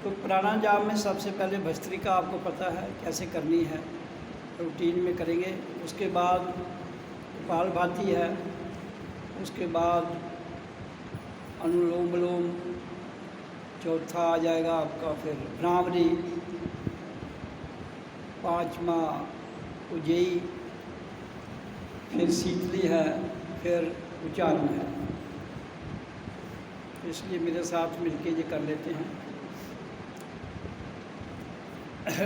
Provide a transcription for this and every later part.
तो प्राणायाम में सबसे पहले भस्त्रिका आपको पता है कैसे करनी है, रूटीन में करेंगे। उसके बाद कपालभाति है, उसके बाद अनुलोम विलोम, चौथा आ जाएगा आपका फिर भ्रामरी, पांचवा उज्जयी, फिर शीतली है, फिर उच्चारण है। इसलिए मेरे साथ मिलके ये कर लेते हैं।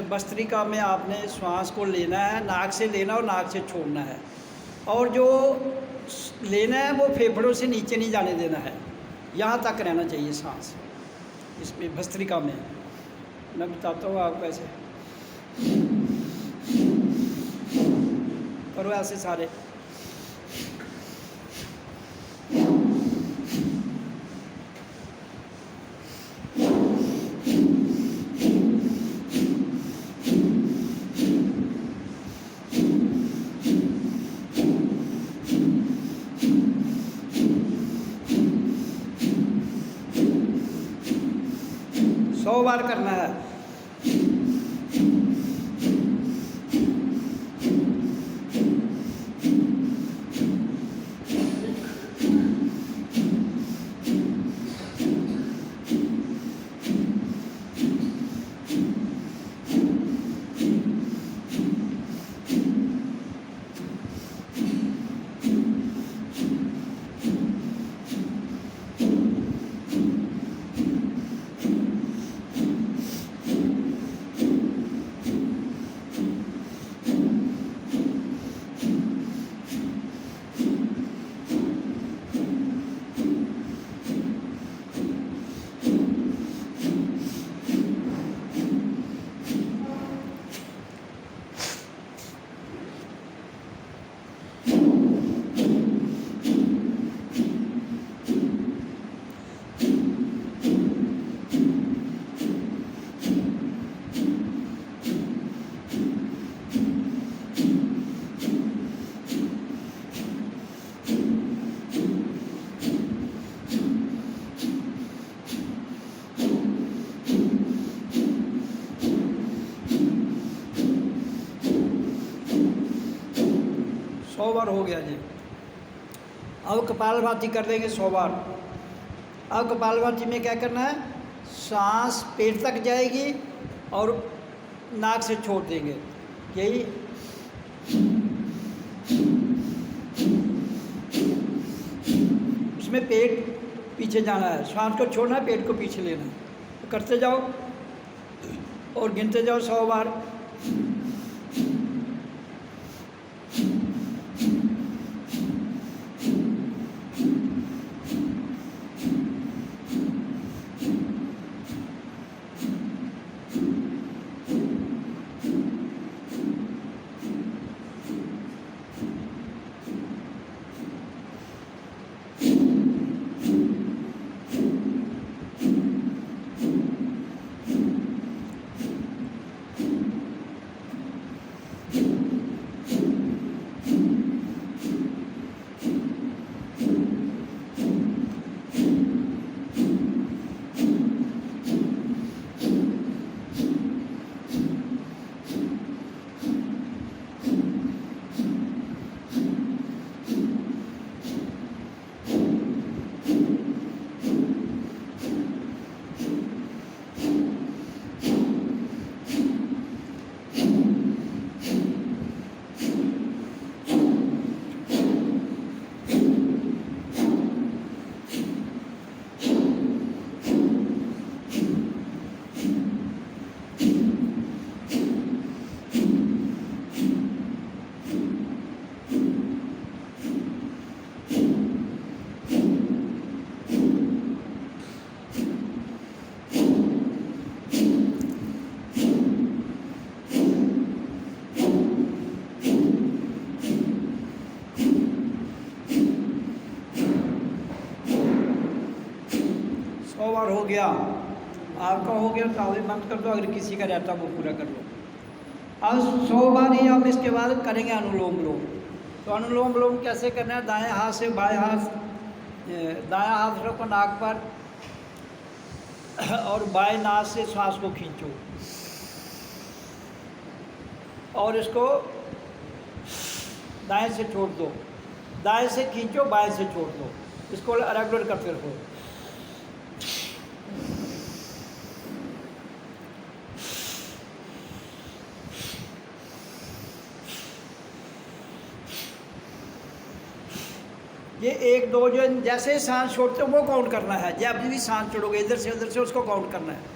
भस्त्रिका में आपने श्वास को लेना है, नाक से लेना और नाक से छोड़ना है, और जो लेना है वो फेफड़ों से नीचे नहीं जाने देना है, यहाँ तक रहना चाहिए सांस। इसमें भस्त्रिका में मैं बताता हूँ आपको, ऐसे करो, ऐसे सारे। सौ बार करना है। बार हो गया जी। अब कपालभाति कर देंगे 100 बार। अब कपालभाति में क्या करना है, सांस पेट तक जाएगी और नाक से छोड़ देंगे, यही। उसमें पेट पीछे जाना है, सांस को छोड़ना है, पेट को पीछे लेना है। तो करते जाओ और गिनते जाओ 100 बार। बार हो गया, आपका हो गया, तावे बंद कर दो, अगर किसी का रहता वो पूरा कर लो। अब 100 बार ही हम इसके बाद करेंगे अनुलोम विलोम। तो अनुलोम विलोम कैसे करना है, दाएं हाथ से बाएं हाथ, दायां हाथ रखो नाक पर, और बाएं नाक से सांस को खींचो और इसको दाएं से छोड़ दो, दाएं से खींचो, बाएं से छोड़ दो, इसको रेगुलर करते रहो। ये 1 2 जो जैसे सांस छोड़ते हो वो काउंट करना है। जब भी सांस छोड़ोगे इधर से उधर से उसको काउंट करना है।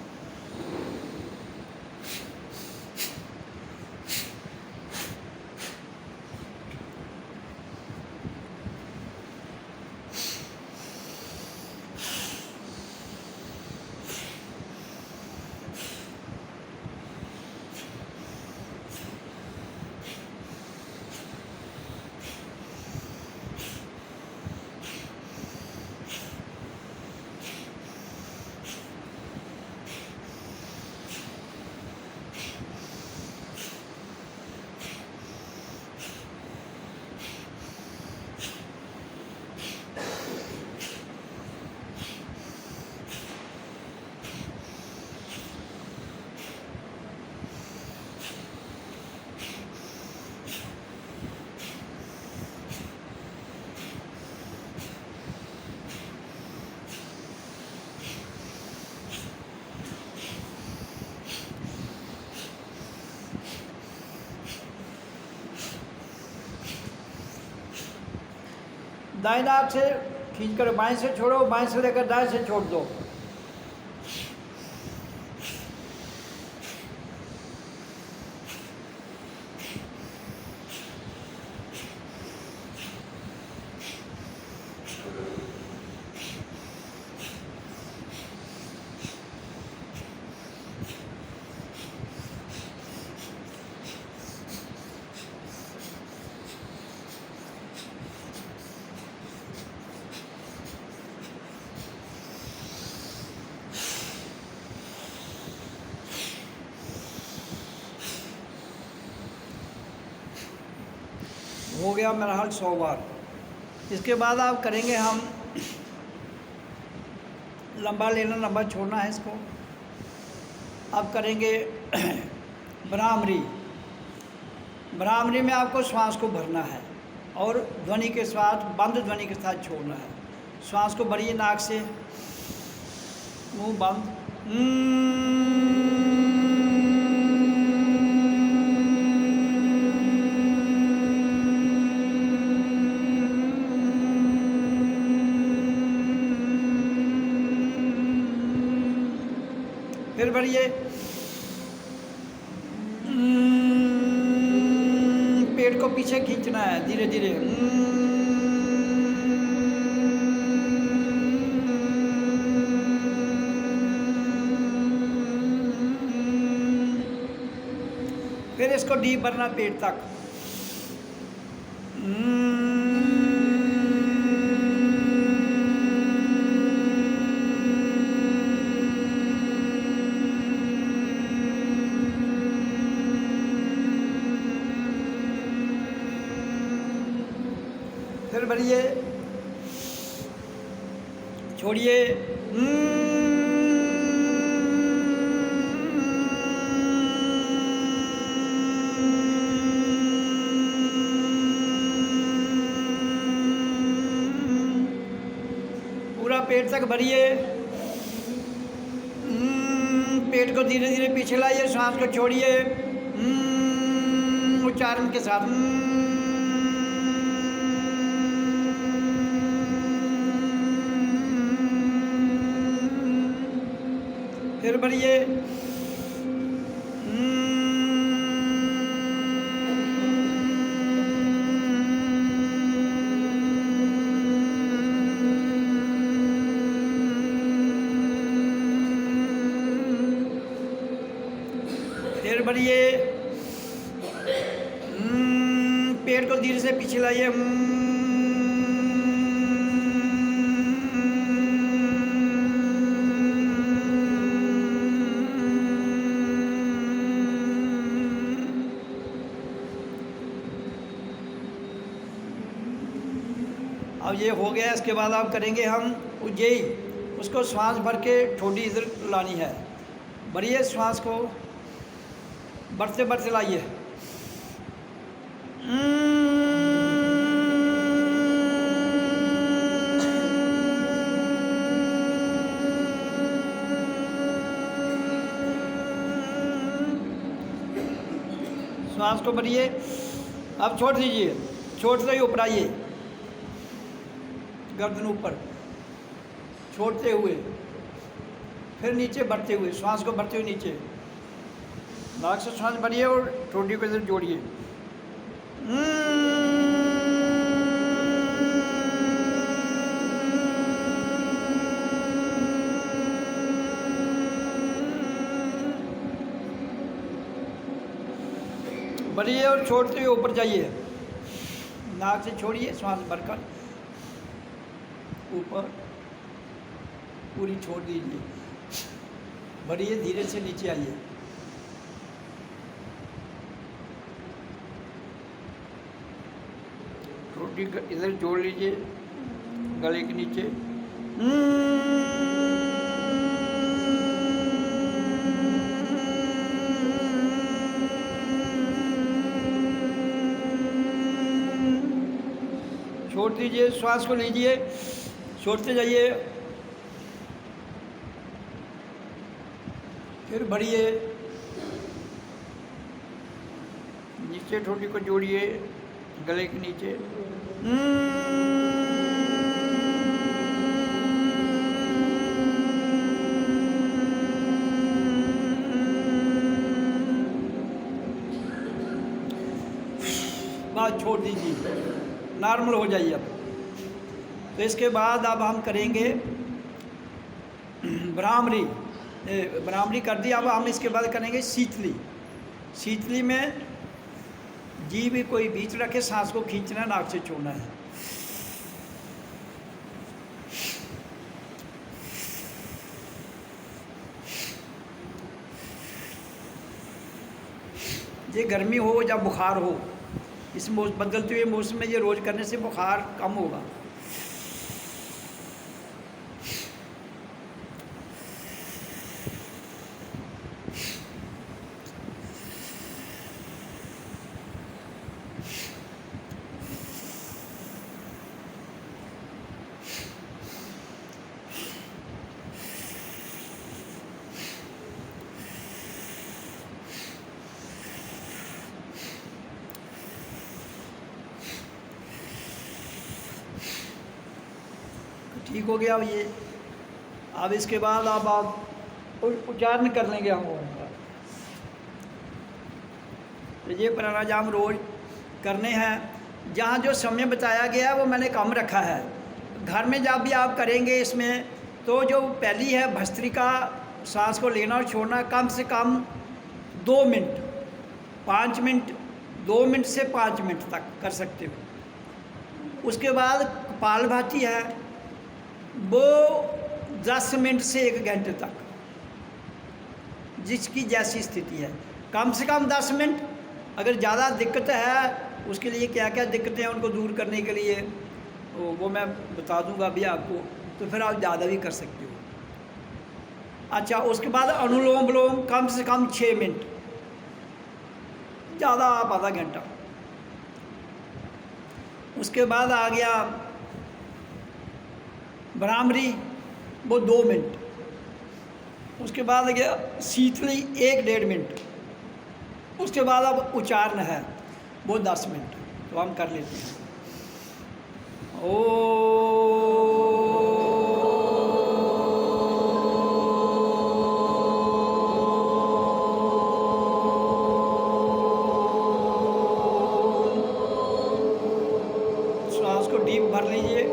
दाएं नाक से खींचकर बाएं से छोड़ो, बाएं से लेकर दाएं से छोड़ दो। हो गया मेरा हाल 100 बार। इसके बाद आप करेंगे हम लंबा लेना, लंबा छोड़ना है इसको। अब करेंगे भ्रामरी। भ्रामरी में आपको श्वास को भरना है और ध्वनि के साथ, बंद ध्वनि के साथ छोड़ना है। श्वास को भरिए नाक से, मुंह बंद। फिर भरिए। पेट को पीछे खींचना है धीरे धीरे। फिर इसको डीप भरना पेट तक। फिर भरिए, छोड़िए। पूरा पेट तक भरिए। पेट को धीरे धीरे पीछे लाइए, सांस को छोड़िए उच्चारण के साथ। फिर भरिए। फिर भरिए। पेट को धीरे से पीछे लाइए। अब ये हो गया। इसके बाद आप करेंगे हम उज्जयी। उसको श्वास भर के ठोडी इधर लानी है। भरिए श्वास को, बढ़ते बढ़ते लाइए। श्वास को भरिए। अब छोड़ दीजिए, छोड़ते ही ऊपर आइए, गर्दन ऊपर छोड़ते हुए, फिर नीचे बढ़ते हुए, श्वास को भरते हुए नीचे, नाक से श्वास भरिए और ठोडी को इधर जोड़िए। भरिए और छोड़ते हुए ऊपर जाइए, नाक से छोड़िए, श्वास भरकर ऊपर पूरी छोड़ दीजिए। भरिए, धीरे से नीचे आइए। रोटी इधर जोड़ लीजिए गले के नीचे। छोड़ दीजिए, श्वास को लीजिए, छोड़ते जाइए, फिर भरिए, नीचे ठोडी को जोड़िए गले के नीचे। बात छोड़ दीजिए, नॉर्मल हो जाइए। अब तो इसके बाद अब हम करेंगे भ्रामरी। भ्रामरी कर दी, अब हम इसके बाद करेंगे शीतली। शीतली में जीभ कोई बीच रखे, सांस को खींचना, नाक से छोड़ना है। ये गर्मी हो या बुखार हो, इस बदलते हुए मौसम में ये रोज़ करने से बुखार कम होगा। ठीक हो गया ये। अब इसके बाद अब आप उच्चारण कर लेंगे हम उनका। तो ये प्राणायाम रोज करने हैं। जहाँ जो समय बताया गया है वो मैंने कम रखा है। घर में जब भी आप करेंगे इसमें, तो जो पहली है भस्त्रिका, सांस को लेना और छोड़ना, कम से कम 2 मिनट, 5 मिनट, 2 मिनट से 5 मिनट तक कर सकते हो। उसके बाद कपालभाति है, वो 10 मिनट से 1 घंटे तक, जिसकी जैसी स्थिति है। कम से कम 10 मिनट। अगर ज़्यादा दिक्कत है, उसके लिए क्या क्या दिक्कतें हैं उनको दूर करने के लिए वो मैं बता दूंगा अभी आपको, तो फिर आप ज़्यादा भी कर सकते हो। अच्छा, उसके बाद अनुलोम विलोम कम से कम 6 मिनट, ज़्यादा आप आधा घंटा। उसके बाद आ गया भ्रामरी, वो 2 मिनट। उसके बाद आ गया शीतली 1-1.5 मिनट। उसके बाद अब उच्चारण है, वो 10 मिनट। तो हम कर लेते हैं। श्वास को डीप भर लीजिए।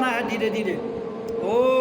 बोलना है धीरे धीरे। ओ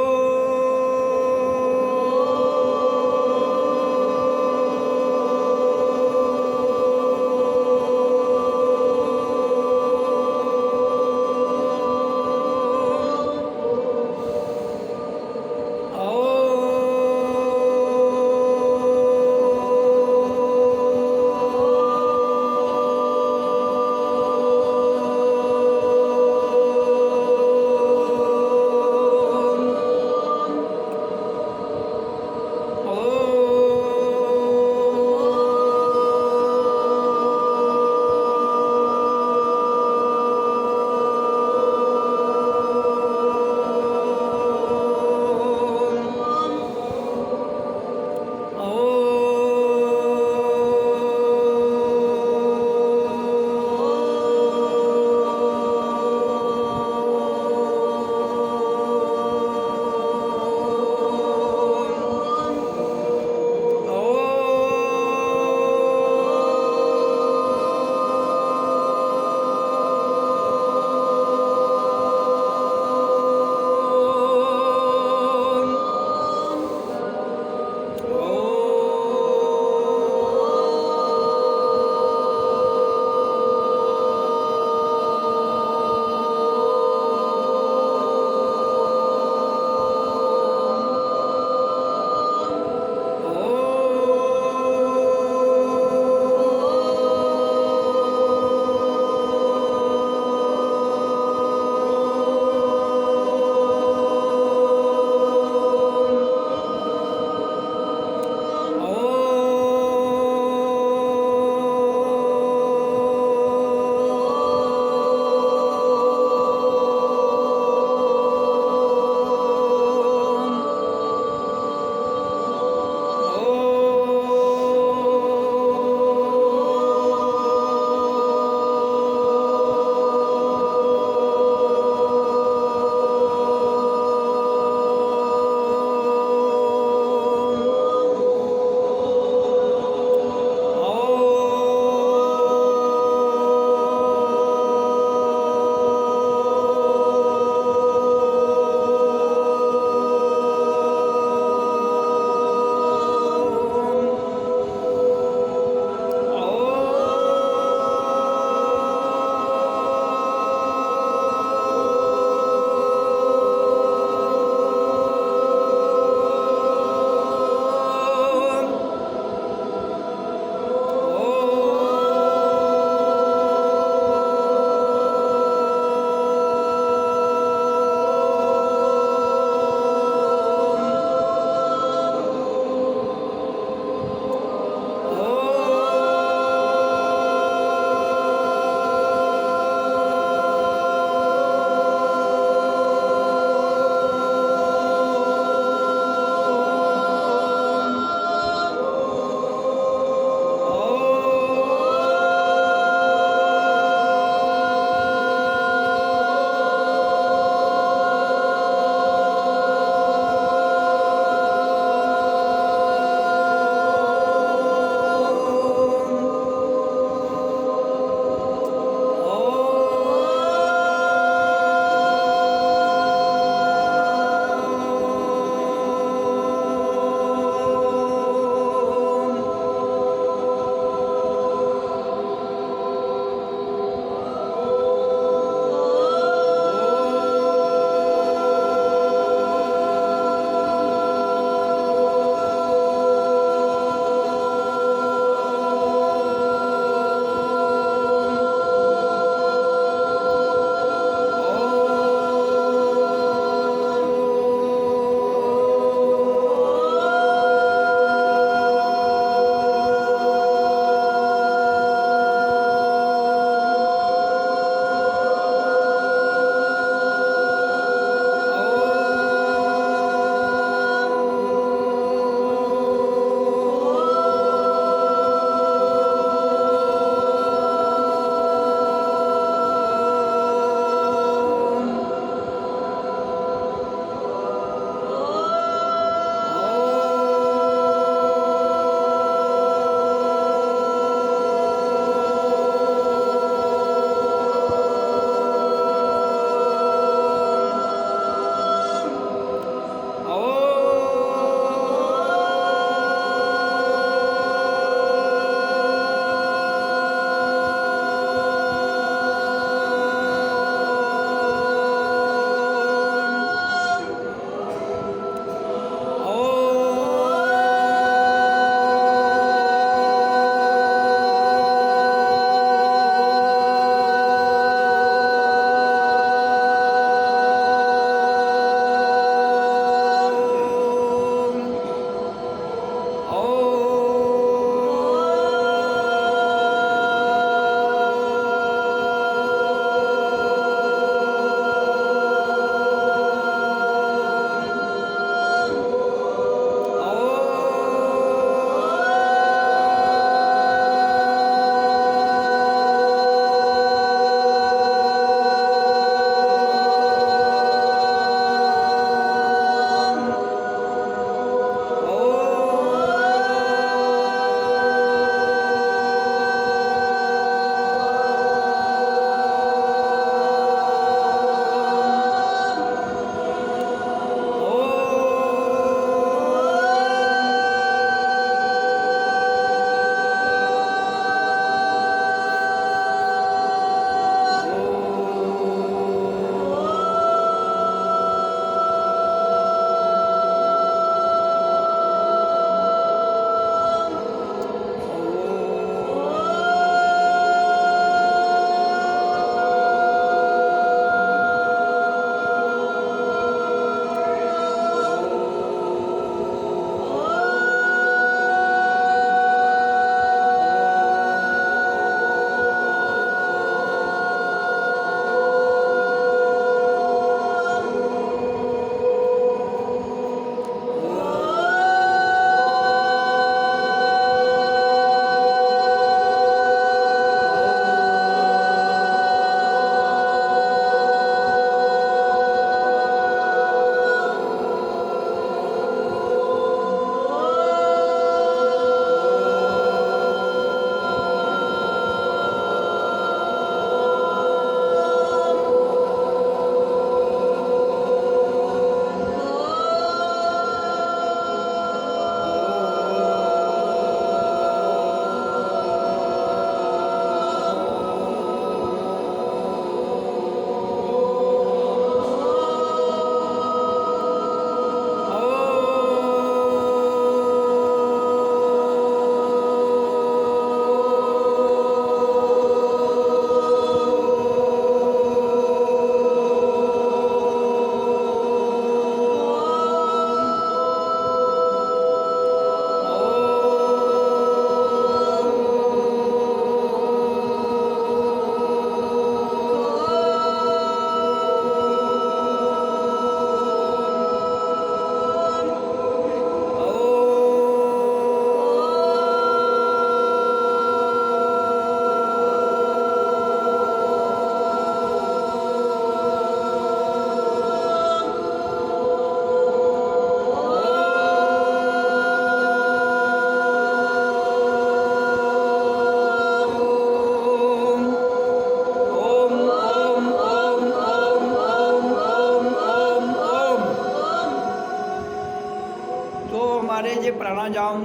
हमारे ये प्राणायाम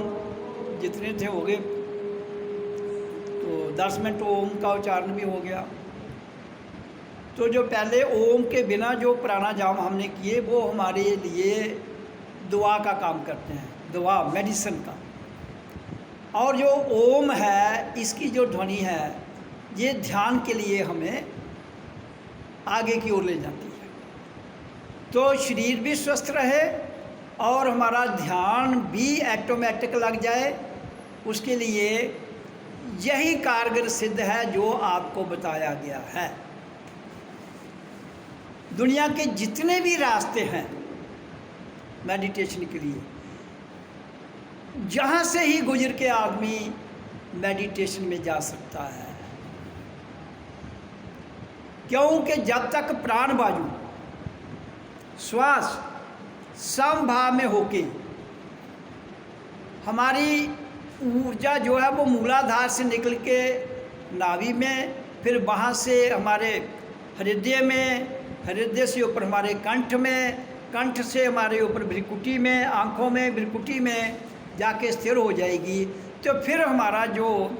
जितने थे हो गए, तो 10 मिनट ओम का उच्चारण भी हो गया। तो जो पहले ओम के बिना जो प्राणायाम हमने किए वो हमारे लिए दुआ का काम करते हैं, दुआ मेडिसिन का। और जो ओम है इसकी जो ध्वनि है ये ध्यान के लिए हमें आगे की ओर ले जाती है, तो शरीर भी स्वस्थ रहे और हमारा ध्यान भी ऑटोमेटिक लग जाए। उसके लिए यही कारगर सिद्ध है जो आपको बताया गया है। दुनिया के जितने भी रास्ते हैं मेडिटेशन के लिए, जहाँ से ही गुजर के आदमी मेडिटेशन में जा सकता है, क्योंकि जब तक प्राण वायु श्वास समभाव में होके हमारी ऊर्जा जो है वो मूलाधार से निकल के नाभि में, फिर वहाँ से हमारे हृदय में, हृदय से ऊपर हमारे कंठ में, कंठ से हमारे ऊपर भ्रिकुटी में, आँखों में, भ्रिकुटी में जाके स्थिर हो जाएगी, तो फिर हमारा जो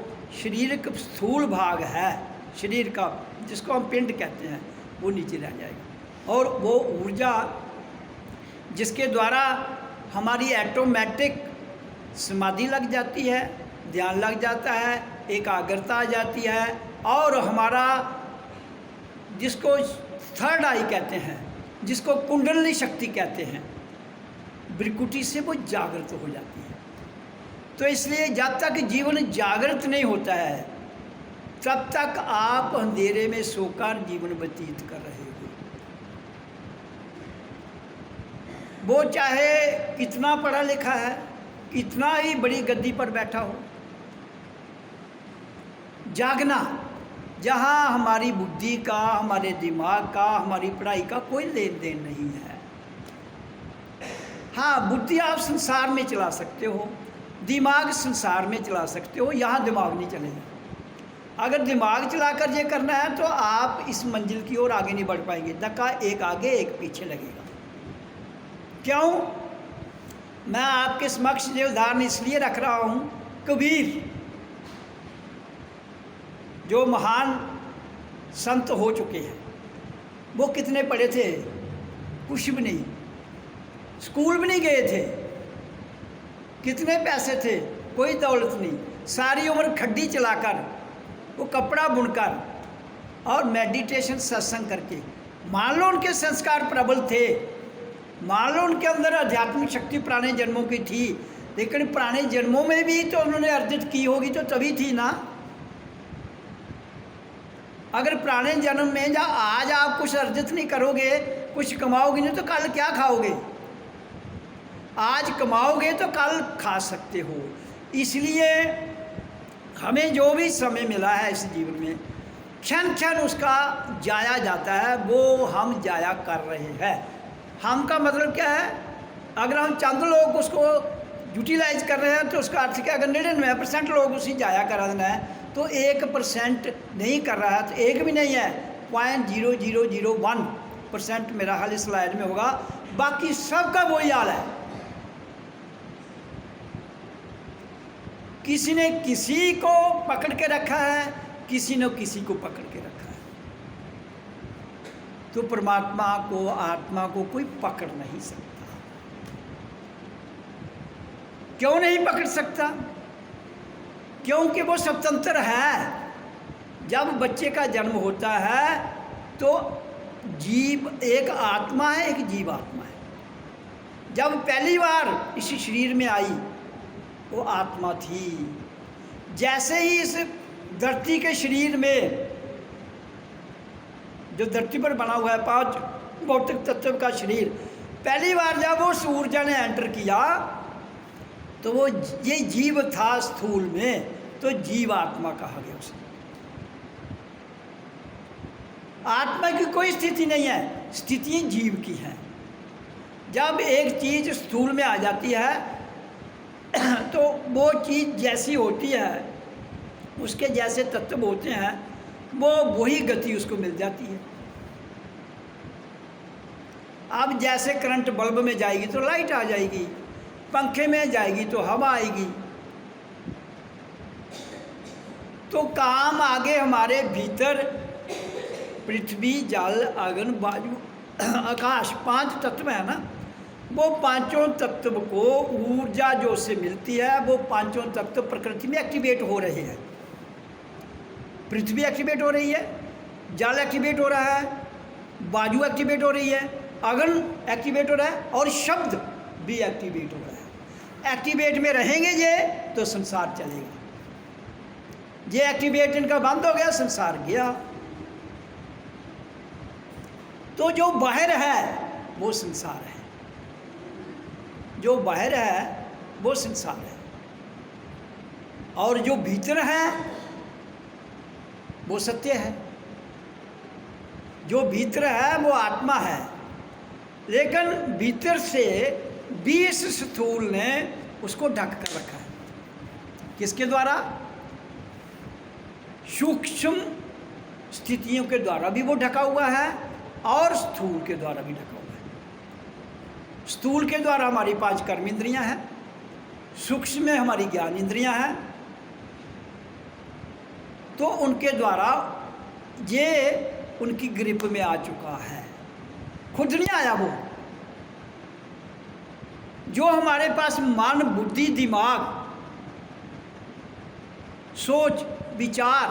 शरीर का स्थूल भाग है शरीर का, जिसको हम पिंड कहते हैं, वो नीचे रह जाएगा। और वो ऊर्जा जिसके द्वारा हमारी ऑटोमेटिक समाधि लग जाती है, ध्यान लग जाता है, एकाग्रता आ जाती है, और हमारा जिसको थर्ड आई कहते हैं, जिसको कुंडलिनी शक्ति कहते हैं, भ्रिकुटी से वो जागृत हो जाती है। तो इसलिए जब तक जीवन जागृत नहीं होता है तब तक आप अंधेरे में सोकर जीवन व्यतीत कर रहे हो। वो चाहे कितना पढ़ा लिखा है, कितना ही बड़ी गद्दी पर बैठा हो, जागना जहाँ हमारी बुद्धि का, हमारे दिमाग का, हमारी पढ़ाई का कोई लेन देन नहीं है। हाँ, बुद्धि आप संसार में चला सकते हो, दिमाग संसार में चला सकते हो, यहाँ दिमाग नहीं चलेगा। अगर दिमाग चलाकर ये करना है तो आप इस मंजिल की ओर आगे नहीं बढ़ पाएंगे, धक्का एक आगे एक पीछे लगेगा। क्यों? मैं आपके समक्ष ये उदाहरण इसलिए रख रहा हूँ, कबीर जो महान संत हो चुके हैं, वो कितने पढ़े थे? कुछ भी नहीं, स्कूल भी नहीं गए थे। कितने पैसे थे? कोई दौलत नहीं। सारी उम्र खड्डी चलाकर, वो कपड़ा बुनकर और मेडिटेशन सत्संग करके, मान लो उनके संस्कार प्रबल थे, मान लो उनके अंदर आध्यात्मिक शक्ति पुराने जन्मों की थी, लेकिन पुराने जन्मों में भी तो उन्होंने अर्जित की होगी, तो तभी थी ना। अगर पुराने जन्म में या आज आप कुछ अर्जित नहीं करोगे, कुछ कमाओगे नहीं, तो कल क्या खाओगे? आज कमाओगे तो कल खा सकते हो। इसलिए हमें जो भी समय मिला है इस जीवन में, क्षण क्षण उसका जाया जाता है, वो हम जाया कर रहे हैं। हम का मतलब क्या है? अगर हम चंद लोग उसको यूटिलाइज कर रहे हैं तो उसका अर्थ क्या? अगर 99% लोग उसी जाया कर रहे हैं तो 1% नहीं कर रहा है, तो एक भी नहीं है, 0.0001% मेरा हाल इस स्लाइड में होगा, बाकी सबका वही हाल है। किसी ने किसी को पकड़ के रखा है, किसी ने किसी को पकड़ के रखा है। तो परमात्मा को, आत्मा को कोई पकड़ नहीं सकता। क्यों नहीं पकड़ सकता? क्योंकि वो स्वतंत्र है। जब बच्चे का जन्म होता है तो जीव एक आत्मा है, एक जीव आत्मा है। जब पहली बार इस शरीर में आई वो आत्मा थी। जैसे ही इस धरती के शरीर में, जो धरती पर बना हुआ है 5 भौतिक तत्व का शरीर, पहली बार जब वो ऊर्जा ने एंटर किया तो वो ये जीव था स्थूल में, तो जीव आत्मा कहा गया उसे। आत्मा की कोई स्थिति नहीं है, स्थिति जीव की है। जब एक चीज़ स्थूल में आ जाती है तो वो चीज़ जैसी होती है, उसके जैसे तत्व होते हैं, वो वही गति उसको मिल जाती है। अब जैसे करंट बल्ब में जाएगी तो लाइट आ जाएगी, पंखे में जाएगी तो हवा आएगी। तो काम आगे हमारे भीतर पृथ्वी, जल, अग्नि, वायु, आकाश, 5 तत्व है ना। वो पांचों तत्व को ऊर्जा जो से मिलती है, वो पांचों तत्व प्रकृति में एक्टिवेट हो रहे हैं। पृथ्वी एक्टिवेट हो रही है, जल एक्टिवेट हो रहा है, वायु एक्टिवेट हो रही है, अग्नि एक्टिवेट हो रहा है और शब्द भी एक्टिवेट हो रहा है। एक्टिवेट में रहेंगे ये तो संसार चलेगा। ये एक्टिवेट इनका बंद हो गया, संसार गया। तो जो बाहर है वो संसार है, जो बाहर है वो संसार है, और जो भीतर है वो सत्य है। जो भीतर है वो आत्मा है, लेकिन भीतर से 20 स्थूल ने उसको ढक कर रखा है। किसके द्वारा? सूक्ष्म स्थितियों के द्वारा भी वो ढका हुआ है और स्थूल के द्वारा भी ढका हुआ है। स्थूल के द्वारा हमारी 5 कर्म इंद्रियां हैं, सूक्ष्म में हमारी ज्ञान इंद्रियां हैं। तो उनके द्वारा ये उनकी ग्रिप में आ चुका है, खुद नहीं आया वो। जो हमारे पास मन, बुद्धि, दिमाग, सोच, विचार,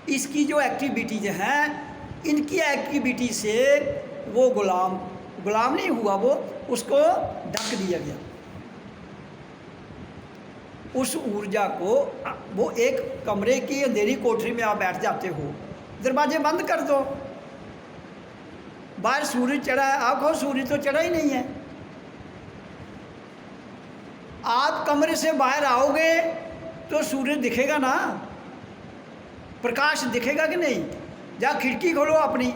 इसकी जो एक्टिविटीज हैं, इनकी एक्टिविटी से वो गुलाम नहीं हुआ, वो उसको ढक दिया गया। उस ऊर्जा को, वो एक कमरे की अंधेरी कोठरी में आप बैठ जाते हो, दरवाजे बंद कर दो, बाहर सूरज चढ़ा है, आप कहो सूरज तो चढ़ा ही नहीं है। आप कमरे से बाहर आओगे तो सूरज दिखेगा ना, प्रकाश दिखेगा कि नहीं? जा खिड़की खोलो अपनी,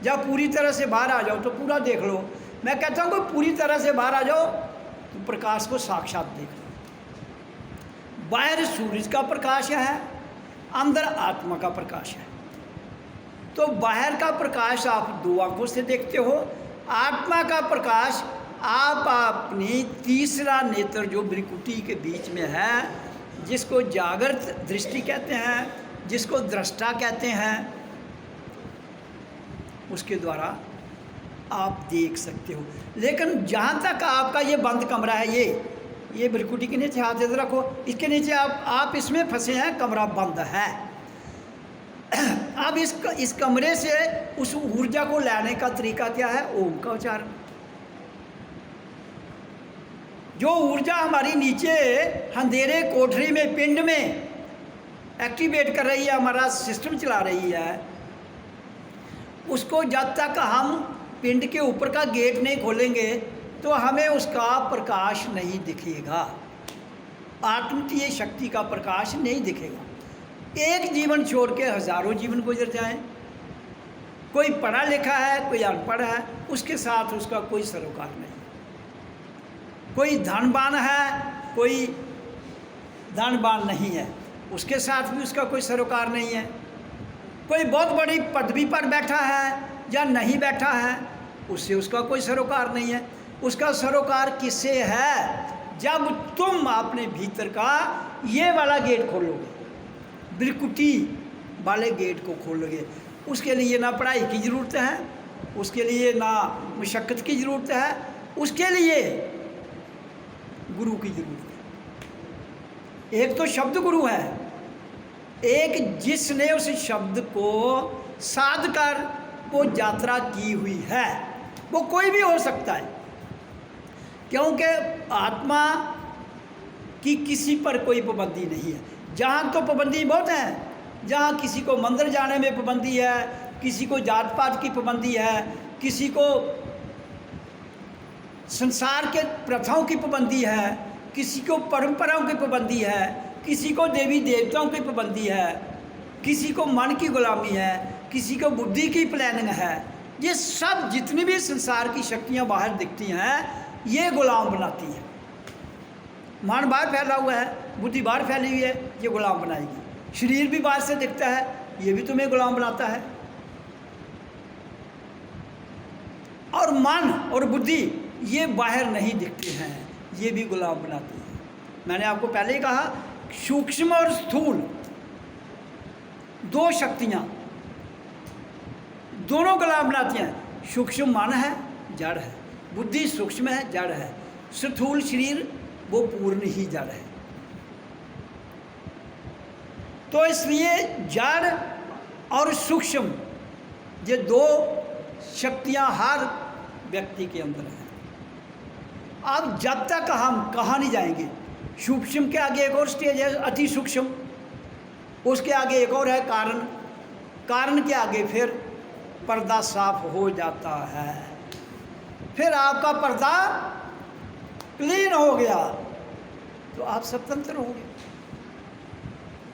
जा पूरी तरह से बाहर आ जाओ तो पूरा देख लो। मैं कहता हूँ कि पूरी तरह से बाहर आ जाओ तो प्रकाश को साक्षात देख लो। बाहर सूरज का प्रकाश है, अंदर आत्मा का प्रकाश है। तो बाहर का प्रकाश आप 2 आंखों से देखते हो, आत्मा का प्रकाश आप अपनी तीसरा नेत्र जो भ्रिकुटी के बीच में है, जिसको जागृत दृष्टि कहते हैं, जिसको दृष्टा कहते हैं, उसके द्वारा आप देख सकते हो। लेकिन जहाँ तक आपका ये बंद कमरा है, ये भ्रिकुटी के नीचे हाथ इधर रखो, इसके नीचे आप इसमें फंसे हैं, कमरा बंद है। अब इस कमरे से उस ऊर्जा को लाने का तरीका क्या है? ओम का उच्चारण। जो ऊर्जा हमारी नीचे अंधेरे कोठरी में, पिंड में एक्टिवेट कर रही है, हमारा सिस्टम चला रही है, उसको जब तक हम पिंड के ऊपर का गेट नहीं खोलेंगे तो हमें उसका प्रकाश नहीं दिखेगा, आत्मतीय शक्ति का प्रकाश नहीं दिखेगा। एक जीवन छोड़ के हजारों जीवन गुजर जाएं, कोई पढ़ा लिखा है, कोई अनपढ़ है, उसके साथ उसका कोई सरोकार नहीं। कोई धनवान है, कोई धनवान नहीं है, उसके साथ भी उसका कोई सरोकार नहीं है। कोई बहुत बड़ी पदवी पर बैठा है या नहीं बैठा है, उससे उसका कोई सरोकार नहीं है। उसका सरोकार किससे है? जब तुम अपने भीतर का ये वाला गेट खोलोगे, भ्रिकुटी वाले गेट को खोलोगे। उसके लिए ना पढ़ाई की ज़रूरत है, उसके लिए ना मशक्क़त की ज़रूरत है, उसके लिए गुरु की ज़रूरत है। एक तो शब्द गुरु है, एक जिसने उस शब्द को साध कर वो यात्रा की हुई है, वो कोई भी हो सकता है। क्योंकि आत्मा की किसी पर कोई पाबंदी नहीं है। जहाँ तो पाबंदी बहुत है, जहाँ किसी को मंदिर जाने में पाबंदी है, किसी को जात पात की पाबंदी है, किसी को संसार के प्रथाओं की पाबंदी है, किसी को परंपराओं की पाबंदी है, किसी को देवी देवताओं की पाबंदी है, किसी को मन की गुलामी है, किसी को बुद्धि की प्लानिंग है। ये सब जितनी भी संसार की शक्तियाँ बाहर दिखती हैं, ये गुलाम बनाती हैं। मन बाहर फैला हुआ है, बुद्धि बाहर फैली हुई है, ये गुलाम बनाएगी। शरीर भी बाहर से दिखता है, ये भी तुम्हें गुलाम बनाता है। और मन और बुद्धि ये बाहर नहीं दिखते हैं, ये भी गुलाम बनाते हैं। मैंने आपको पहले ही कहा, सूक्ष्म और स्थूल दो शक्तियाँ दोनों गुलाम बनाती हैं। सूक्ष्म मन है, जड़ है, बुद्धि सूक्ष्म है, जड़ है, स्थूल शरीर वो पूर्ण ही जड़ है। तो इसलिए जड़ और सूक्ष्म ये दो शक्तियां हर व्यक्ति के अंदर हैं। अब जब तक हम कहाँ नहीं जाएंगे, सूक्ष्म के आगे एक और स्टेज है अति सूक्ष्म, उसके आगे एक और है कारण, कारण के आगे फिर पर्दा साफ हो जाता है, फिर आपका पर्दा क्लीन हो गया तो आप स्वतंत्र हो गए।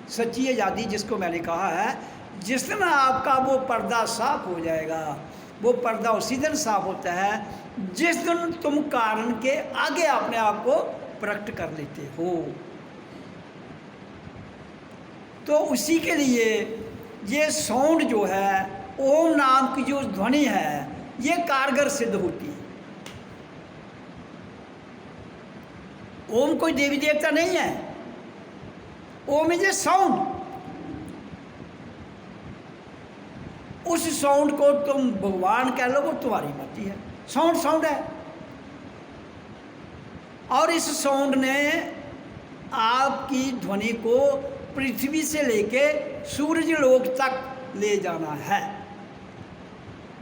सच्ची आज़ादी जिसको मैंने कहा है, जिस दिन आपका वो पर्दा साफ हो जाएगा, वो पर्दा उसी दिन साफ होता है जिस दिन तुम कारण के आगे अपने आप को प्रकट कर लेते हो। तो उसी के लिए ये साउंड जो है, ओम नाम की जो ध्वनि है, ये कारगर सिद्ध होती है। ओम कोई देवी देवता नहीं है, ओम इज ए साउंड। उस साउंड को तुम भगवान कह लो, वो तुम्हारी मर्जी है, साउंड साउंड है। और इस साउंड ने आपकी ध्वनि को पृथ्वी से लेके सूरज लोक तक ले जाना है।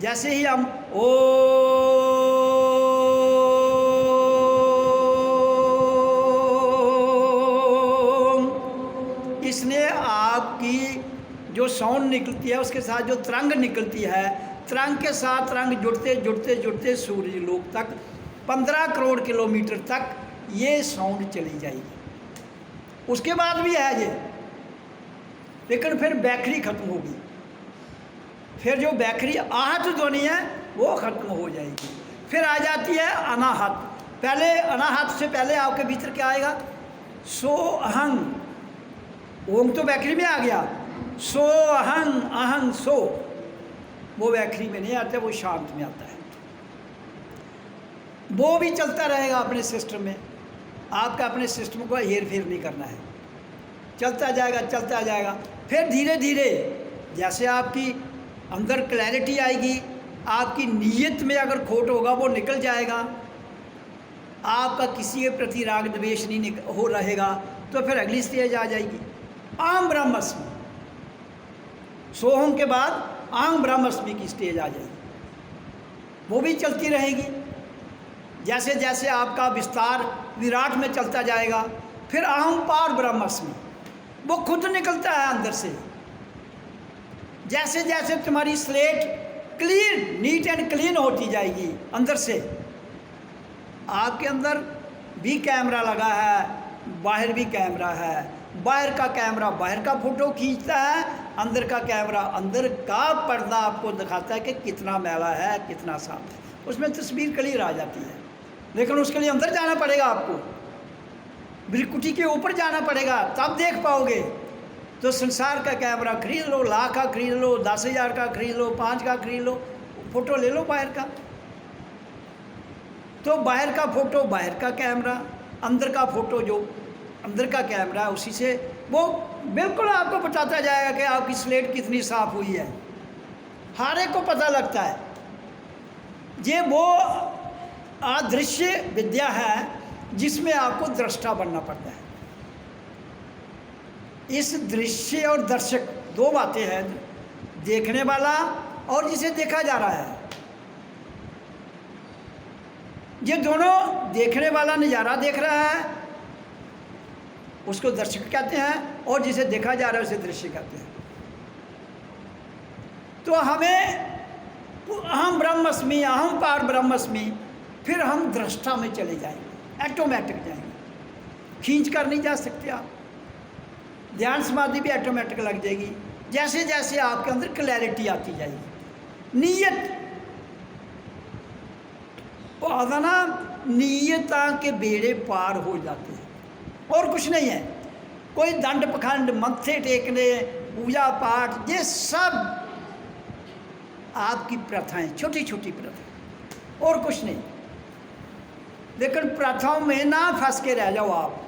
जैसे ही हम इसने आपकी जो साउंड निकलती है उसके साथ जो तरंग निकलती है, तरंग के साथ तरंग जुड़ते जुड़ते जुड़ते सूरज लोक तक 15 करोड़ किलोमीटर तक ये साउंड चली जाएगी। उसके बाद भी है ये, लेकिन फिर बैटरी खत्म होगी, फिर जो बैटरी आहत ध्वनि है वो खत्म हो जाएगी। फिर आ जाती है अनाहत। पहले अनाहत से पहले आपके भीतर क्या आएगा, सो अहंग। ओम तो बैटरी में आ गया, सो अहंग अहंग सो वो बैटरी में नहीं आता, वो शांत में आता है। वो भी चलता रहेगा अपने सिस्टम में, आपका अपने सिस्टम को हेर फेर नहीं करना है, चलता जाएगा चलता जाएगा। फिर धीरे धीरे जैसे आपकी अंदर क्लैरिटी आएगी, आपकी नीयत में अगर खोट होगा वो निकल जाएगा, आपका किसी के प्रति राग द्वेष नहीं हो रहेगा, तो फिर अगली स्टेज आ जाएगी आम ब्रह्मस्मि। सोहम के बाद आम ब्रह्मस्मि की स्टेज आ जाएगी, वो भी चलती रहेगी। जैसे जैसे आपका विस्तार विराट में चलता जाएगा, फिर अहम पार ब्रह्मस्मि वो खुद निकलता है अंदर से। जैसे जैसे तुम्हारी slate clean neat and clean होती जाएगी अंदर से, आपके अंदर भी कैमरा लगा है, बाहर भी कैमरा है। बाहर का कैमरा बाहर का फोटो खींचता है, अंदर का कैमरा अंदर का पर्दा आपको दिखाता है कि कितना मैला है कितना साफ है। उसमें तस्वीर क्लियर आ जाती है, लेकिन उसके लिए अंदर जाना पड़ेगा, आपको बिरकुटी के ऊपर जाना पड़ेगा, तब देख पाओगे। तो संसार का कैमरा खरीद लो, लाख का खरीद लो, 10,000 का खरीद लो, 5 का खरीद लो, फोटो ले लो बाहर का। तो बाहर का फोटो बाहर का कैमरा, अंदर का फोटो जो अंदर का कैमरा, उसी से वो बिल्कुल आपको बताता जाएगा कि आपकी स्लेट कितनी साफ हुई है। हर एक को पता लगता है। ये वो अदृश्य विद्या है जिसमें आपको दृष्टा बनना पड़ता है। इस दृश्य और दर्शक दो बातें हैं, देखने वाला और जिसे देखा जा रहा है। ये दोनों, देखने वाला नज़ारा देख रहा है उसको दर्शक कहते हैं, और जिसे देखा जा रहा है उसे दृश्य कहते हैं। तो हमें अहम ब्रह्मस्मि अहम पार ब्रह्मस्मि, फिर हम दृष्टा में चले जाएंगे, ऑटोमेटिक जाएंगे, खींच कर नहीं जा सकते आप। ध्यान समाधि भी ऑटोमेटिक लग जाएगी जैसे जैसे आपके अंदर क्लैरिटी आती जाएगी। नीयत ना, नीयता के बेड़े पार हो जाते हैं और कुछ नहीं है। कोई दंड पखंड, मत्थे टेकने, पूजा पाठ, ये सब आपकी प्रथाएं, छोटी छोटी प्रथाएं और कुछ नहीं। लेकिन प्रथाओं में ना फंस के रह जाओ आप,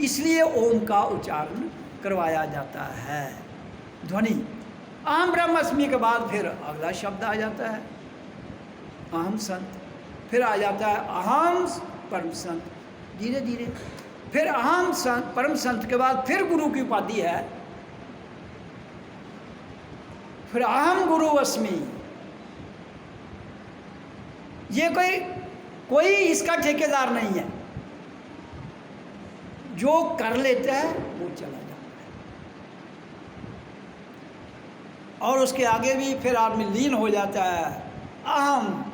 इसलिए ओम का उच्चारण करवाया जाता है। ध्वनि अहम ब्रह्मास्मि के बाद फिर अगला शब्द आ जाता है अहम संत, फिर आ जाता है अहम परम संत, धीरे धीरे फिर अहम संत परम संत के बाद फिर गुरु की उपाधि है, फिर अहम गुरु अस्मि। ये कोई इसका ठेकेदार नहीं है, जो कर लेता है वो चला जाता है। और उसके आगे भी फिर आदमी लीन हो जाता है, अहम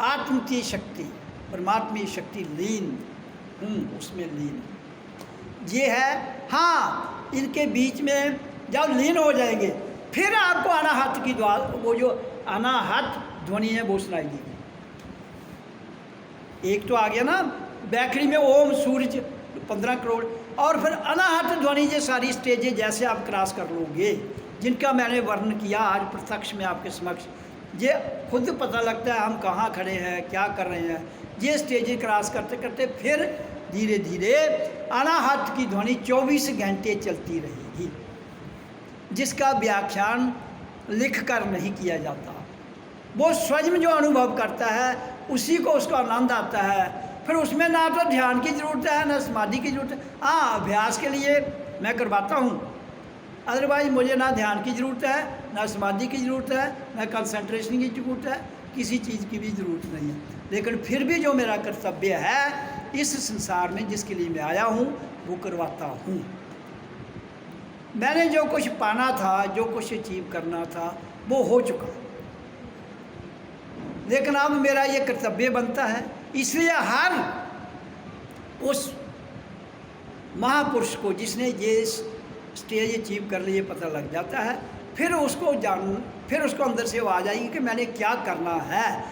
आत्म की शक्ति, परमात्मी शक्ति लीन हूँ, उसमें लीन ये है। हाँ, इनके बीच में जब लीन हो जाएंगे फिर आपको अनाहत की द्वार, वो जो अनाहत ध्वनि है वो सुनाई देगी। एक तो आ गया ना बैकरी में ओम सूरज 15 करोड़, और फिर अनाहत ध्वनि ये सारी स्टेजें जैसे आप क्रॉस कर लोगे, जिनका मैंने वर्णन किया आज प्रत्यक्ष में आपके समक्ष, ये खुद पता लगता है हम कहाँ खड़े हैं, क्या कर रहे हैं। ये स्टेजें क्रॉस करते करते फिर धीरे धीरे अनाहत की ध्वनि 24 घंटे चलती रहेगी, जिसका व्याख्यान लिख कर नहीं किया जाता। वो स्वयं जो अनुभव करता है उसी को उसका आनंद आता है। फिर उसमें ना तो ध्यान की ज़रूरत है ना समाधि की ज़रूरत है। हाँ, अभ्यास के लिए मैं करवाता हूँ, अदरवाइज मुझे ना ध्यान की ज़रूरत है, ना समाधि की ज़रूरत है, ना कंसंट्रेशन की ज़रूरत है, किसी चीज़ की भी ज़रूरत नहीं है। लेकिन फिर भी जो मेरा कर्तव्य है इस संसार में जिसके लिए मैं आया हूँ वो करवाता हूँ। मैंने जो कुछ पाना था, जो कुछ अचीव करना था वो हो चुका, लेकिन अब मेरा ये कर्तव्य बनता है। इसलिए हर उस महापुरुष को जिसने ये स्टेज अचीव कर लिए पता लग जाता है, फिर उसको अंदर से वो आ जाएगी कि मैंने क्या करना है।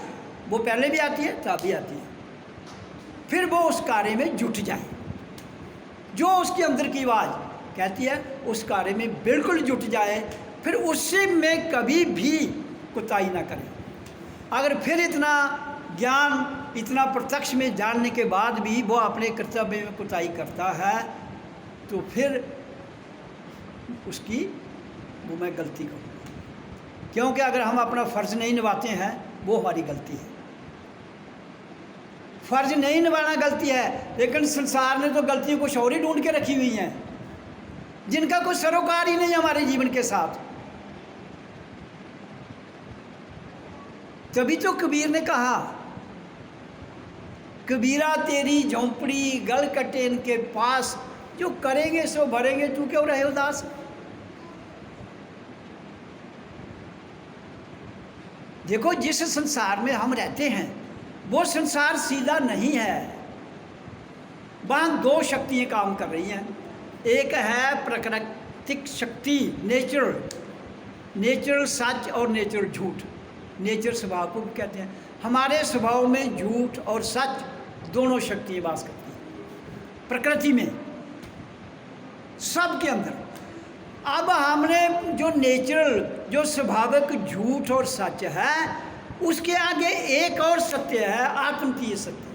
वो पहले भी आती है, तब भी आती है। फिर वो उस कार्य में जुट जाए, जो उसके अंदर की आवाज़ कहती है उस कार्य में बिल्कुल जुट जाए। फिर उससे में कभी भी कुताही ना करें। अगर फिर इतना ज्ञान, इतना प्रत्यक्ष में जानने के बाद भी वो अपने कर्तव्य में कुताही करता है तो फिर उसकी वो मैं गलती करूँगा, क्योंकि अगर हम अपना फ़र्ज़ नहीं निभाते हैं वो हमारी गलती है। फ़र्ज़ नहीं निभाना गलती है, लेकिन संसार ने तो गलतियों कुछ और ही ढूंढ के रखी हुई हैं, जिनका कोई सरोकार ही नहीं है हमारे जीवन के साथ। तभी तो कबीर ने कहा, कबीरा तेरी झोंपड़ी गल कटे इनके पास, जो करेंगे सो भरेंगे, तू क्यों रहे उदास। देखो, जिस संसार में हम रहते हैं वो संसार सीधा नहीं है। वहाँ दो शक्तियाँ काम कर रही हैं। एक है प्राकृतिक शक्ति, नेचुरल सच और नेचुरल झूठ। नेचर स्वभाव को भी कहते हैं। हमारे स्वभाव में झूठ और सच दोनों शक्तियाँ वास करती हैं प्रकृति में, सब के अंदर। अब हमने जो नेचुरल, जो स्वाभाविक झूठ और सच है, उसके आगे एक और सत्य है, आत्मतीय सत्य।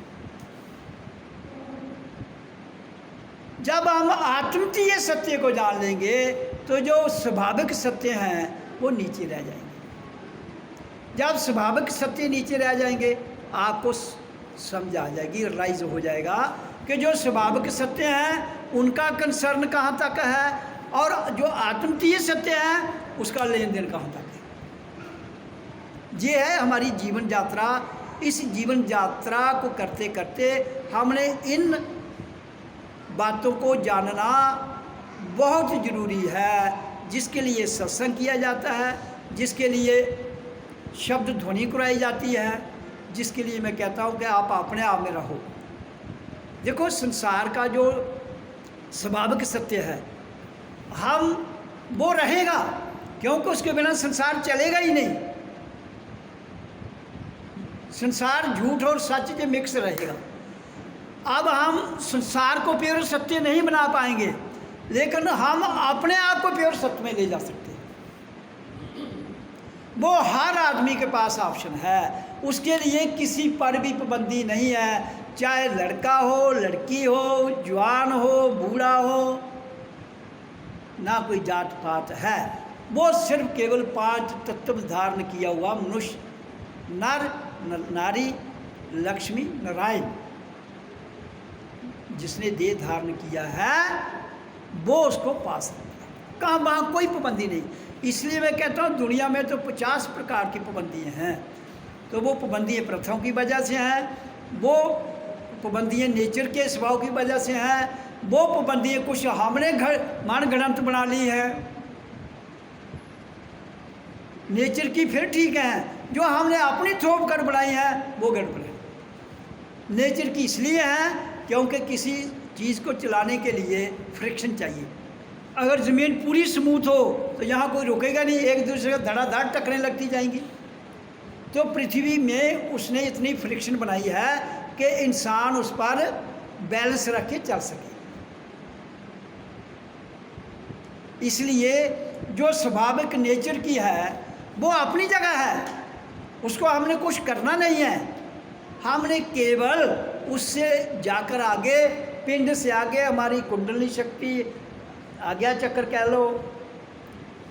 जब हम आत्मतीय सत्य को जान लेंगे तो जो स्वाभाविक सत्य हैं वो नीचे रह जाएंगे। जब स्वाभाविक सत्य नीचे रह जाएंगे आपको समझ आ जाएगी, रियलाइज हो जाएगा कि जो स्वाभाविक सत्य हैं उनका कंसर्न कहाँ तक है और जो आत्मतीय सत्य है उसका लेन देन कहाँ तक है। ये है हमारी जीवन यात्रा। इस जीवन यात्रा को करते करते हमने इन बातों को जानना बहुत ज़रूरी है, जिसके लिए सत्संग किया जाता है, जिसके लिए शब्द ध्वनि कराई जाती है, जिसके लिए मैं कहता हूँ कि आप अपने आप में रहो। देखो, संसार का जो स्वाभाविक सत्य है हम वो रहेगा, क्योंकि उसके बिना संसार चलेगा ही नहीं। संसार झूठ और सच के मिक्स रहेगा। अब हम संसार को प्योर सत्य नहीं बना पाएंगे, लेकिन हम अपने आप को प्योर सत्य में ले जा सकते हैं। वो हर आदमी के पास ऑप्शन है, उसके लिए किसी पर भी पाबंदी नहीं है, चाहे लड़का हो, लड़की हो, जवान हो, बूढ़ा हो, ना कोई जात पात है। वो सिर्फ केवल 5 तत्व धारण किया हुआ मनुष्य, नर, नारी, लक्ष्मी, नारायण, जिसने देह धारण किया है वो उसको पा सकता है। कहाँ वहाँ कोई पाबंदी नहीं। इसलिए मैं कहता हूँ दुनिया में तो 50 प्रकार की पाबंदियाँ हैं। तो वो पाबंदियाँ प्रथाओं की वजह से हैं, वो पाबंदियाँ नेचर के स्वभाव की वजह से हैं, वो पाबंदियाँ कुछ हमने मन गणत बना ली है नेचर की, फिर ठीक है। जो हमने अपनी थोप कर बनाई है वो गड़बड़ है। नेचर की इसलिए है क्योंकि किसी चीज़ को चलाने के लिए फ्रिक्शन चाहिए। अगर ज़मीन पूरी स्मूथ हो तो यहाँ कोई रुकेगा नहीं, एक दूसरे को धड़ाधड़ टकरें लगती जाएंगी। तो पृथ्वी में उसने इतनी फ्रिक्शन बनाई है कि इंसान उस पर बैलेंस रख के चल सके। इसलिए जो स्वाभाविक नेचर की है वो अपनी जगह है, उसको हमने कुछ करना नहीं है। हमने केवल उससे जाकर आगे, पिंड से आगे हमारी कुंडली शक्ति, आज्ञा चक्र कह लो,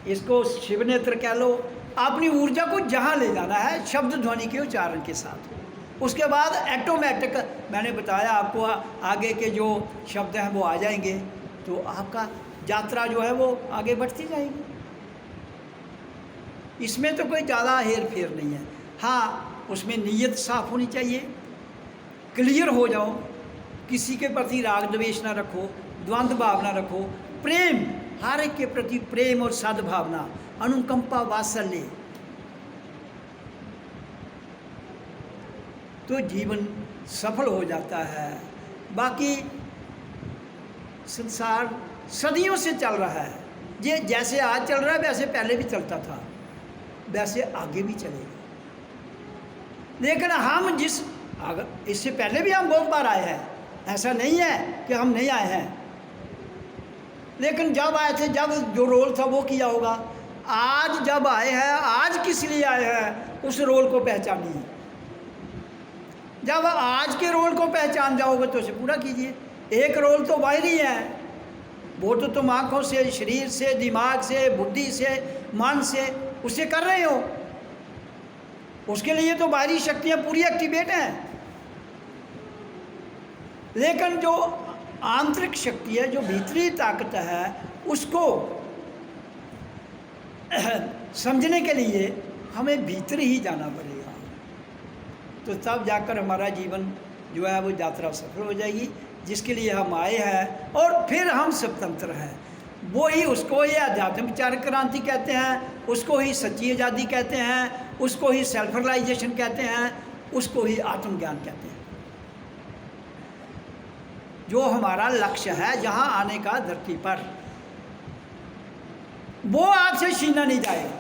इसको शिव नेत्र कह लो, अपनी ऊर्जा को जहाँ ले जाना है शब्द ध्वनि के उच्चारण के साथ। उसके बाद ऑटोमेटिक मैंने बताया आपको, आगे के जो शब्द हैं वो आ जाएंगे, तो आपका यात्रा जो है वो आगे बढ़ती जाएगी। इसमें तो कोई ज़्यादा हेर फेर नहीं है। हाँ, उसमें नीयत साफ होनी चाहिए, क्लियर हो जाओ, किसी के प्रति राग द्वेष ना रखो, द्वंद्व भाव ना रखो, प्रेम, हर एक के प्रति प्रेम और सद्भावना, अनुकंपा, वात्सल्य, तो जीवन सफल हो जाता है। बाकी संसार सदियों से चल रहा है, ये जैसे आज चल रहा है वैसे पहले भी चलता था, वैसे आगे भी चलेगा। लेकिन हम इससे पहले भी हम बहुत बार आए हैं, ऐसा नहीं है कि हम नहीं आए हैं। लेकिन जब आए थे, जब जो रोल था वो किया होगा। आज जब आए हैं, आज किस लिए आए हैं, उस रोल को पहचानिए। जब आज के रोल को पहचान जाओगे तो उसे पूरा कीजिए। एक रोल तो बाहरी है, वो तो तुम आँखों से, शरीर से, दिमाग से, बुद्धि से, मन से उसे कर रहे हो। उसके लिए तो बाहरी शक्तियाँ पूरी एक्टिवेट हैं। लेकिन जो आंतरिक शक्ति है, जो भीतरी ताकत है, उसको समझने के लिए हमें भीतर ही जाना पड़ेगा। तो तब जाकर हमारा जीवन जो है वो यात्रा सफल हो जाएगी, जिसके लिए हम आए हैं। और फिर हम स्वतंत्र हैं। वो ही, उसको ही आध्यात्मिक विचार क्रांति कहते हैं, उसको ही सच्ची आज़ादी कहते हैं, उसको ही सेल्फ रियलाइजेशन कहते हैं, उसको ही आत्मज्ञान कहते हैं। जो हमारा लक्ष्य है जहाँ आने का धरती पर, वो आपसे छीना नहीं जाएगा,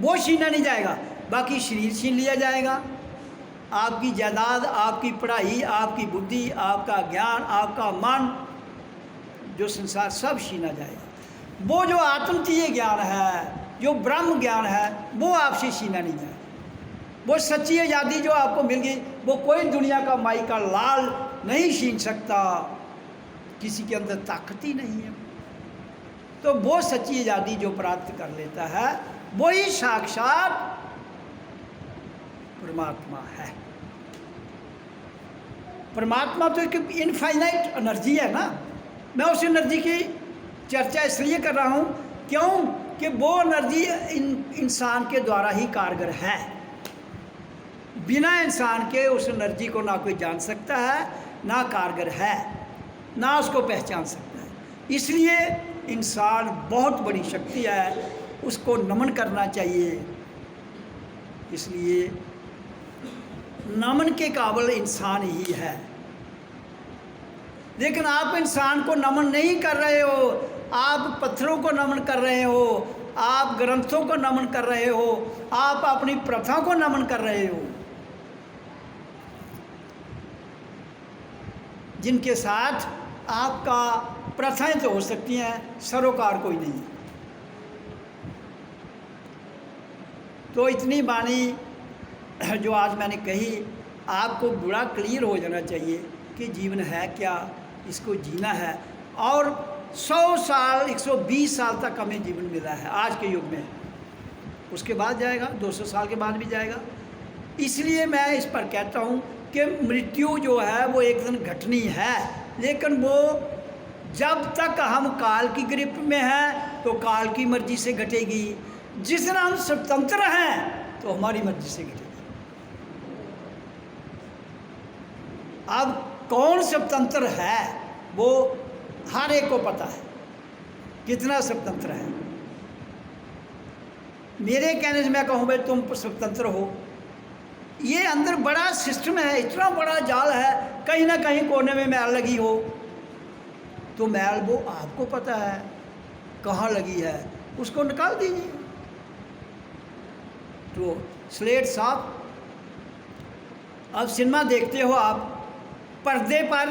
वो छीना नहीं जाएगा। बाकी शरीर छीन लिया जाएगा, आपकी जायदाद, आपकी पढ़ाई, आपकी बुद्धि, आपका ज्ञान, आपका मन, जो संसार सब छीना जाएगा। वो जो आत्मतीय ज्ञान है, जो ब्रह्म ज्ञान है, वो आपसे छीना नहीं जाएगा। वो सच्ची आज़ादी जो आपको मिल गई, वो कोई दुनिया का माई का लाल नहीं छीन सकता, किसी के अंदर ताकत ही नहीं है। तो वो सच्ची आज़ादी जो प्राप्त कर लेता है वही साक्षात परमात्मा है। परमात्मा तो एक इनफाइनाइट एनर्जी है ना। मैं उस एनर्जी की चर्चा इसलिए कर रहा हूँ क्यों कि वो एनर्जी इंसान के द्वारा ही कारगर है। बिना इंसान के उस एनर्जी को ना कोई जान सकता है, ना कारगर है, ना उसको पहचान सकता है। इसलिए इंसान बहुत बड़ी शक्ति है, उसको नमन करना चाहिए। इसलिए नमन के काबिल इंसान ही है। लेकिन आप इंसान को नमन नहीं कर रहे हो, आप पत्थरों को नमन कर रहे हो, आप ग्रंथों को नमन कर रहे हो, आप अपनी प्रथा को नमन कर रहे हो, जिनके साथ आपका प्रथाएं तो हो सकती हैं, सरोकार कोई नहीं। तो इतनी वाणी जो आज मैंने कही, आपको बड़ा क्लियर हो जाना चाहिए कि जीवन है क्या, इसको जीना है। और 100 साल 120 साल तक हमें जीवन मिला है आज के युग में, उसके बाद जाएगा, 200 साल के बाद भी जाएगा। इसलिए मैं इस पर कहता हूँ कि मृत्यु जो है वो एक दिन घटनी है, लेकिन वो जब तक हम काल की ग्रिप में हैं तो काल की मर्जी से घटेगी। जिस दिन हम स्वतंत्र हैं तो हमारी मर्जी से घटेगी। अब कौन स्वतंत्र है वो हर एक को पता है, कितना स्वतंत्र है। मेरे कहने से मैं कहूँ भाई तुम स्वतंत्र हो, ये अंदर बड़ा सिस्टम है, इतना बड़ा जाल है। कहीं ना कहीं कोने में मैल लगी हो तो मैल वो आपको पता है कहाँ लगी है, उसको निकाल दीजिए तो स्लेट साफ। अब सिनेमा देखते हो आप, पर्दे पर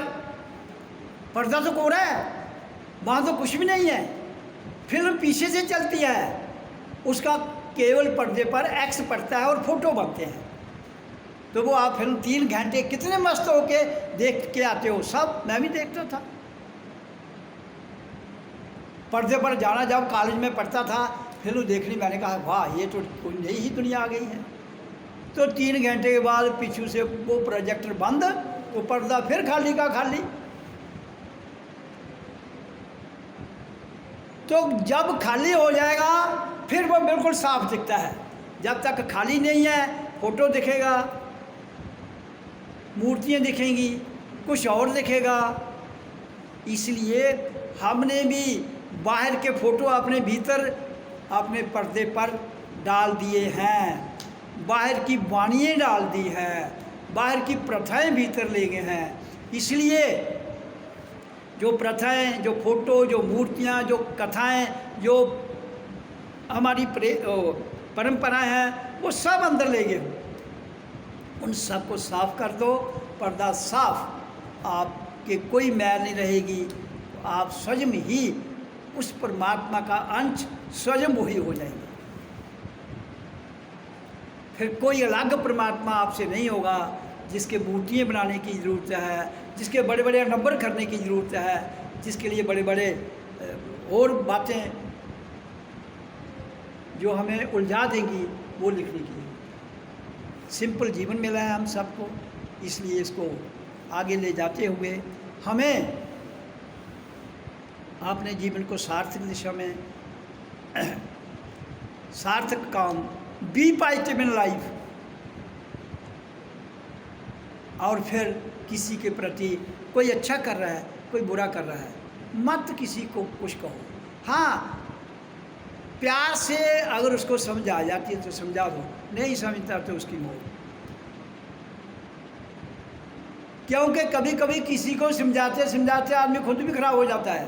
पर्दा तो कोरा है, वहाँ तो कुछ भी नहीं है, फिल्म पीछे से चलती है, उसका केवल पर्दे पर एक्स पड़ता है और फोटो बनते हैं। तो वो आप फिल्म 3 घंटे कितने मस्त होके देख के आते हो। सब मैं भी देखता था, पर्दे पर जाना जब कॉलेज में पढ़ता था फिल्म देखनी, मैंने कहा वाह ये तो कोई नई ही दुनिया आ गई है। तो 3 घंटे के बाद पीछू से वो प्रोजेक्टर बंद, तो पर्दा फिर खाली का खाली। तो जब खाली हो जाएगा फिर वो बिल्कुल साफ दिखता है। जब तक खाली नहीं है फोटो दिखेगा, मूर्तियाँ दिखेंगी, कुछ और दिखेगा। इसलिए हमने भी बाहर के फोटो अपने भीतर अपने पर्दे पर डाल दिए हैं, बाहर की वाणियाँ डाल दी हैं, बाहर की प्रथाएं भीतर ले गए हैं। इसलिए जो प्रथाएं, जो फोटो, जो मूर्तियाँ, जो कथाएं, जो हमारी परंपराएं हैं वो सब अंदर ले गए। उन सब को साफ कर दो, पर्दा साफ, आपके कोई मैल नहीं रहेगी। आप स्वयं ही उस परमात्मा का अंश स्वयं वही हो जाएंगे। फिर कोई अलग परमात्मा आपसे नहीं होगा जिसके मूर्तियाँ बनाने की ज़रूरत है, जिसके बड़े बड़े नंबर करने की ज़रूरत है, जिसके लिए बड़े बड़े और बातें जो हमें उलझा देंगी वो लिखने की। सिंपल जीवन मिला है हम सबको, इसलिए इसको आगे ले जाते हुए हमें अपने जीवन को सार्थक दिशा में, सार्थक काम, बी पॉजिटिव इन लाइफ। और फिर किसी के प्रति कोई अच्छा कर रहा है, कोई बुरा कर रहा है, मत किसी को कुछ कहो। हाँ, प्यार से अगर उसको समझ आ जाती है तो समझा दो, नहीं समझता तो उसकी मौत। क्योंकि कभी कभी किसी को समझाते समझाते आदमी खुद भी खराब हो जाता है,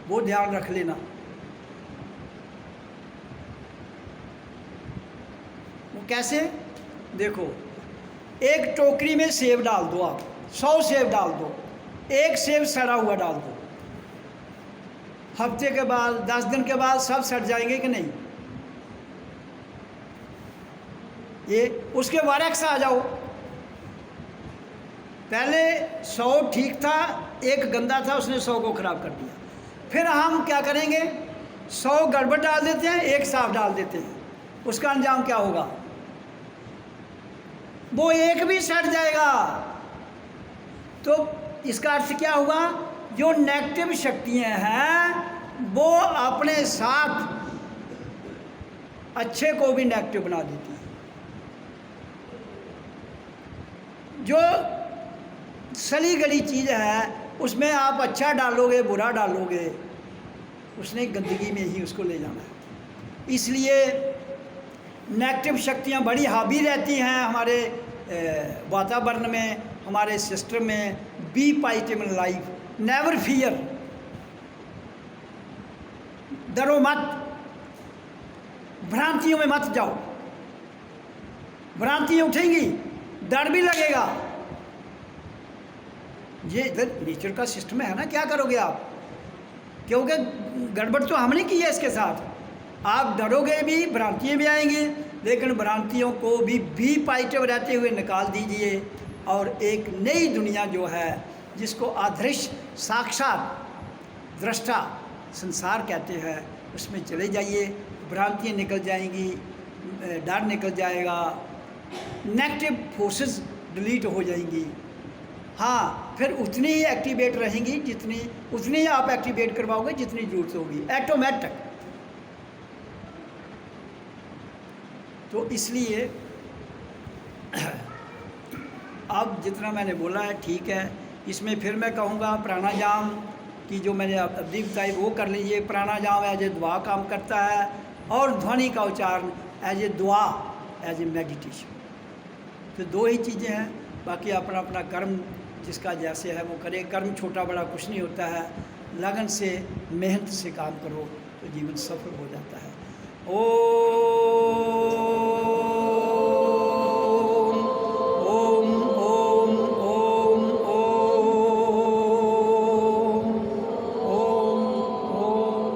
वो ध्यान रख लेना। वो कैसे? देखो, एक टोकरी में सेब डाल दो, आप 100 सेब डाल दो, एक सेब सड़ा हुआ डाल दो, हफ्ते के बाद 10 दिन के बाद सब सड़ जाएंगे कि नहीं? ये उसके बरक्स आ जाओ, पहले 100 ठीक था, एक गंदा था, उसने 100 को खराब कर दिया। फिर हम क्या करेंगे? 100 गड़बड़ डाल देते हैं, एक साफ डाल देते हैं, उसका अंजाम क्या होगा? वो एक भी सड़ जाएगा। तो इसका अर्थ क्या हुआ? जो नेगेटिव शक्तियां हैं वो अपने साथ अच्छे को भी नेगेटिव बना देती हैं। जो सली गली चीज़ है उसमें आप अच्छा डालोगे, बुरा डालोगे, उसने गंदगी में ही उसको ले जाना है। इसलिए नेगेटिव शक्तियाँ बड़ी हावी रहती हैं हमारे वातावरण में, हमारे सिस्टम में। Be positive in life, never fear, डरो मत, भ्रांतियों में मत जाओ। भ्रांतियाँ उठेंगी, डर भी लगेगा। ये इधर नेचर का सिस्टम है ना, क्या करोगे आप? क्योंकि गड़बड़ तो हमने की है इसके साथ। आप डरोगे भी, भ्रांतियाँ भी आएंगी, लेकिन भ्रांतियों को भी पॉजिटिव रहते हुए निकाल दीजिए और एक नई दुनिया जो है, जिसको अदृश्य साक्षात दृष्टा संसार कहते हैं, उसमें चले जाइए। भ्रांतियाँ निकल जाएंगी, डर निकल जाएगा, नेगेटिव फोर्सेस डिलीट हो जाएंगी। हाँ, फिर उतनी ही एक्टिवेट रहेंगी उतनी ही आप एक्टिवेट करवाओगे जितनी ज़रूरत होगी, ऑटोमेटिक। तो इसलिए अब जितना मैंने बोला है ठीक है। इसमें फिर मैं कहूँगा प्राणायाम की जो मैंने अवधि बताई वो कर लीजिए। प्राणायाम एज ए दुआ काम करता है और ध्वनि का उच्चारण एज ए दुआ, एज ए मेडिटेशन। तो दो ही चीज़ें हैं, बाकी अपना अपना कर्म जिसका जैसे है वो करे। कर्म छोटा बड़ा कुछ नहीं होता है, लगन से मेहनत से काम करो तो जीवन सफल हो जाता है। ओ